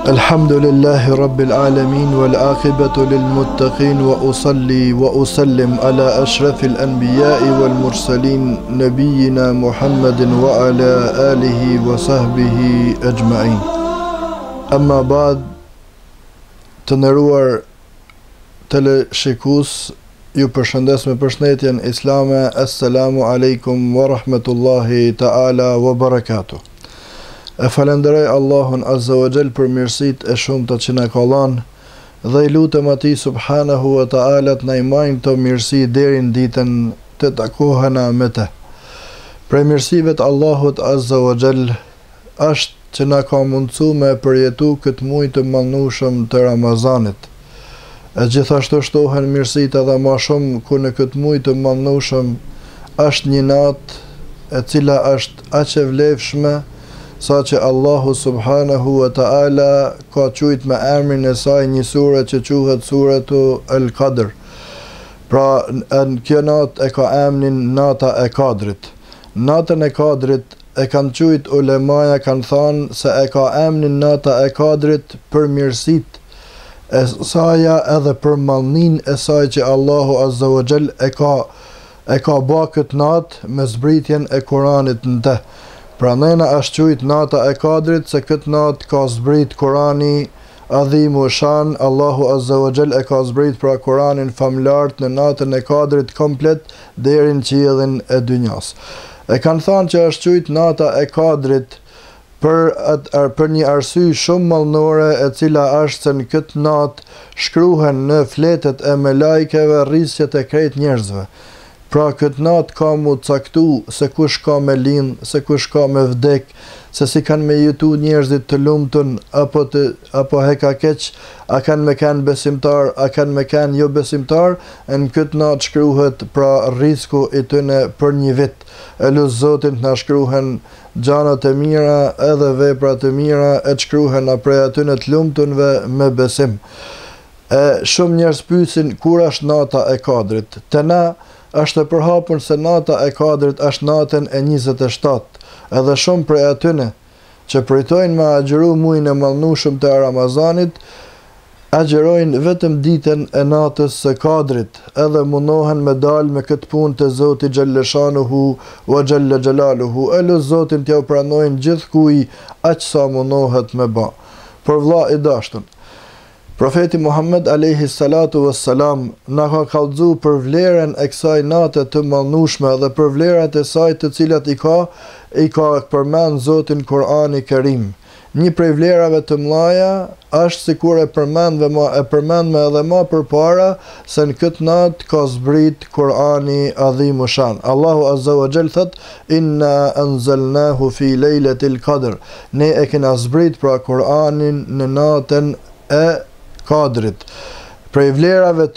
Alhamdulillahi Rabbil Alamin wal aqibatu lil muttaqin wa usalli wa usallim ala ashrafil anbiya'i wal mursalin nabiyyina Muhammadin wa ala alihi wa sahbihi ajma'in. Amma ba'd, të nderuar teleshikues, ju përshëndes me përshëndetjen islame. Assalamu alaikum wa rahmatullahi ta'ala wa barakatuh. E falenderoj Allahun Azza wa Jall për mirësitë e shumta që na ka dhënë dhe I lutem Atij subhanahu wa ta'ala të na I majnë këto mirësi deri në ditën të takohena me të. Prej mirësive të Allahut Azza wa Jall është që na ka mundsuar me përjetu këtë muaj të mallnueshëm të Ramazanit. E gjithashtu shtohen mirësitë edhe më shumë ku në këtë muaj të mallnueshëm është një natë e cila është aq e vlefshme sa që Allahu subhanahu wa ta'ala ka quajtur me emrin e saj një sure që quhet suratu Al-Qadr. Pra në kjo natë e ka emrin nata e Kadrit. Natën e Kadrit e kanë quajtur ulemaja, kanë thënë se e ka emrin nata e Kadrit për mirësitë e saj edhe për mallninë e saj që Allahu Azza wa Jall e ka bë këtë natë me zbritjen e Kuranit në të. Pra nëna është quajtur nata e Kadrit se këtë natë ka zbrit Kurani Adhimu Shan. Allahu Azza wa Jall e ka zbrit pra Kuranin famlart në natën e Kadrit komplet deri në qiellin e dynjas. E kanë thënë që është quajtur nata e Kadrit për një arsye shumë mallnore, e cila është se në këtë natë shkruhen në fletet e melajkeve rrisjet e krejt njerëzve. Pra këtë natë ka mu caktu se kush ka me lind, se kush ka me vdek, se si kanë me jetu njerëzit të lumtun apo heka keq, a kanë me kanë besimtar, a kanë me kanë jo besimtar. Në këtë natë shkruhet pra risku I tyne për një vit. E lut Zotin të na shkruhen gjanat e mira edhe veprat e mira, e të shkruhen prej atyne të lumtunve me besim. Shumë njerëz pyesin kur është nata e Kadrit. Te na është e përhapur se nata e Kadrit është natën e 27, edhe shumë prej atyne që pritojnë me agjëru muajin e mallnueshëm të Ramazanit, agjërojnë vetëm ditën e natës së Kadrit, edhe mundohen me dalë me këtë punë të Zotit Gjalleshanuhu wa Jalla Jalaluhu. E lut Zotin t'ja pranojnë gjithkujt aq sa mundohet me bë. Por vëlla I dashur, Profeti Muhammed alayhi salatu wassalam na ka kallëzu për vlerën e kësaj nate të mallnueshme dhe për vlerat e saj të cilat I ka përmend Zotin Kurani Kerim. Një prej vlerave të mëdha është sikur e përmendme edhe më përpara se në këtë natë ka zbrit Kurani Adhimu Shan. Allahu Azza wa Jall thot: Inna anzalnahu fi lejletil qadr. Ne e kena zbrit pra Kuranin në natën e Kadrit. Prej vlerave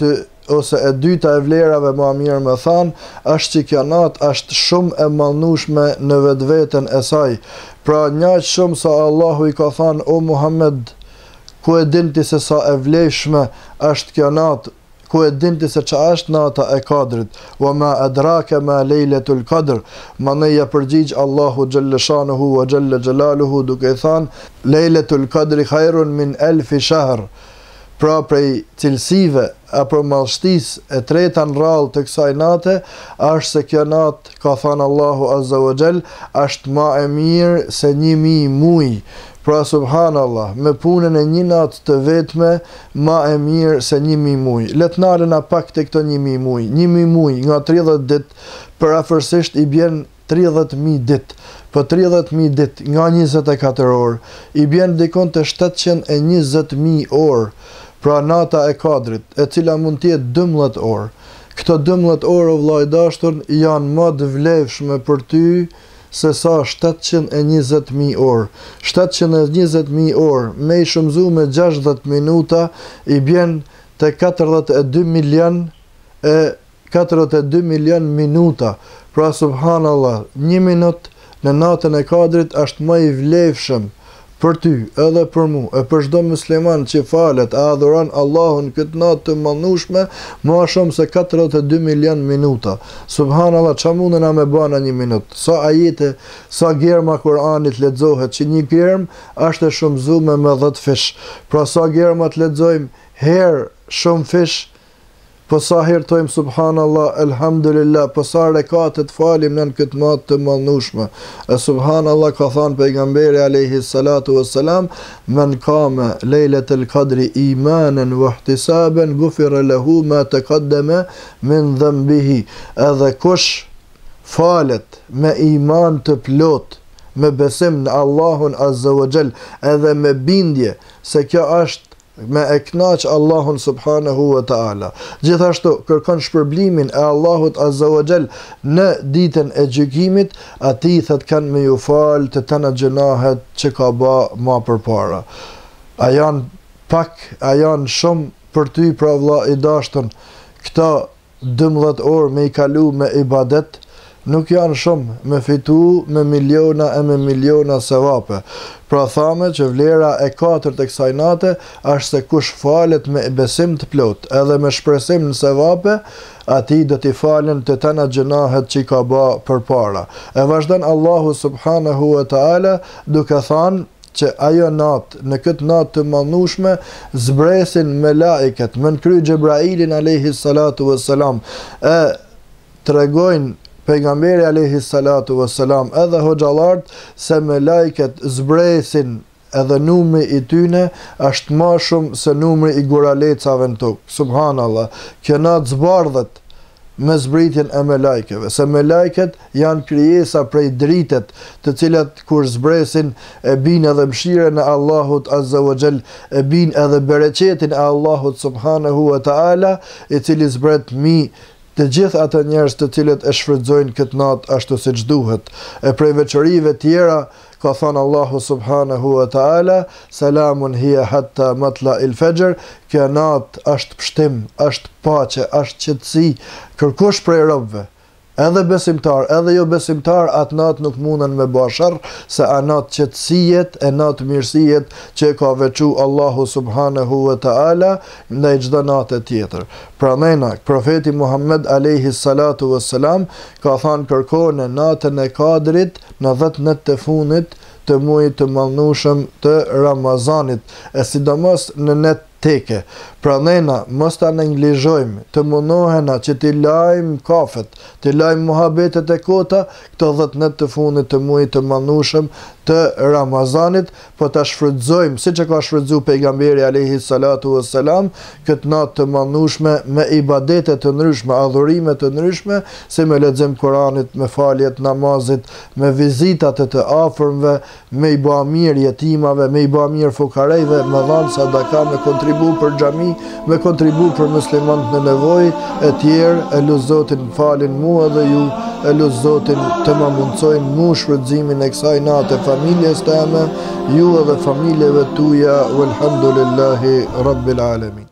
ose e dyta e vlerave më mirë më thanë, është që kjo natë është shumë e mallnueshme në vetveten e saj. Pra njaq shumë sa Allahu I ka thënë: O Muhammed, ku e din ti se sa e vlefshme është kjo natë, ku e din ti se ç'a është nata e Kadrit, wa ma adraka ma lejletul qadr. Maneja përgjigj Allahu Gjalleshanuhu wa Jalla Jalaluhu duke thënë: Lejletul qadri khairun min alfi shahr. Pra prej cilësive apo mallështisë e treta në radhë të kësaj nate është se kjo natë, ka thënë Allahu Azza wa Jall, është më e mirë se 1000 muaj. Pra subhanallah, me punën e një natë të vetme më e mirë se 1000 muaj. Le të nalena pak te këto 1000 muaj. 1000 muaj nga 30 ditë përafërsisht I bjen 30.000 ditë. Po 30.000 ditë nga 24 orë I bjen dikon të 720.000 orë. Pra nata e Kadrit, e cila mund të jetë 12 orë. Këto 12 orë, o vëllai dashur, janë më të vlefshme për ty se sa 720.000 orë. 720.000 orë me I shumëzu me 60 minuta I bjen te 42 milion minuta. Pra subhanallah, 1 minutë në natën e Kadrit është më I vlefshëm për ty, edhe për mu, e për çdo musliman që falet, e adhuron Allahun këtë natë të mallnueshme, më shumë se 42 milion minuta. Subhanallahu, ç'a mundena me bëna një minutë? Sa ajete, sa gjerma Kur'anit lexohet, që një gjerm është e shumëzuar me 10 fish. Pra sa gjerma të lexojmë herë shumë fish, po sa herë tojmë subhanallah, elhamdulillah, po sa rekate të falim në këtë natë të mallnueshme. E subhanallah, ka thënë pejgamberi alayhi salatu wassalam, men qama lejletul qadri imanan wa ihtisaban ghufira lahu ma taqaddama min dhanbihi. Edhe kush falet me iman të plot, me besim në Allahun azza wa jall, edhe me bindje se kjo është me e knaq Allahun subhanahu wa ta'ala. Gjithashtu kërkon shpërblimin e Allahut azza wa jall në ditën e gjykimit, atij thot kanë me ju fal të tëna gjunahet që ka bë më përpara. A janë pak, a janë shumë për ty, pra vëlla i dashur, këta 12 orë me i kalu me ibadet? Nuk janë shumë me fitu me miliona e me miliona sevape. Pra thame që vlera e 4 të kësaj nate është se kush falet me besim të plot edhe me shpresim në sevape, atij do t'i falen të tëna gjunahet që i ka bë përpara. E vazhdon Allahu subhanahu wa ta'ala duke thënë që ajo natë, në këtë natë të mallnueshme, zbresin me laiket, me kry Gjebrailin alayhi salatu wassalam, e tregojnë pejgamberi alayhi salatu wassalam edhe hoxhallart se me laiket zbresin edhe numri i tyne është më shumë se numri i guralecave në tokë. Subhanallah, kjo natë zbardhet me zbritjen e me lajkeve, se me lajket janë krijesa prej dritet, të cilat kur zbresin e bin edhe mëshirën e Allahut azza wa jall, e bin edhe bereqetin e Allahut subhanahu wa ta'ala, i cili zbret mi të gjithë ata njerëz të cilët e shfrytëzojnë këtë natë ashtu siç duhet. E prej veçorive tjera ka thënë Allahu subhanahu wa ta'ala, salamun hiya hatta matla'il fajr, kjo natë është pështim, është paqe, është qetësi, kërkosh prej robëve, edhe besimtar, edhe jo besimtar, atë natë nuk munden me bashar, se a natë qetësijet, e natë mirësijet që ka veçu Allahu subhanahu wa ta'ala ndaj çdo natë tjetër. Pra nëjna, profeti Muhammed alayhi salatu wassalam ka thënë kërkone natën e Kadrit në 10 net të fundit të muajit të mallnueshëm të Ramazanit, e sidomos në net teke. Pra nëjna, mos ta neglizhojmë, të mundohena që t'i lajmë kafet, t'i lajmë muhabetet e kota, këto 10 net të fundit të muajit të mallnueshëm të Ramazanit, po ta shfrytëzojmë, siç e ka shfrytzuar pejgamberi alayhi salatu wassalam, këtë natë të mallnueshme me ibadete të ndryshme, adhurime të ndryshme, si me lexim Kuranit, me faljet namazit, me vizitat e të afërmve, me i bë mirë jetimave, me i bë mirë fukarejve, me dhanë sadaka, me kontribu për xhami, me kontribu për muslimanët në nevojë e tjerë. E lut Zotin falin mua dhe ju, e lut Zotin të më mundsojnë mu shfrytëzimin e kësaj nate familjes teme, ju edhe familjeve tuaja, walhamdulillahi rabbil alamin.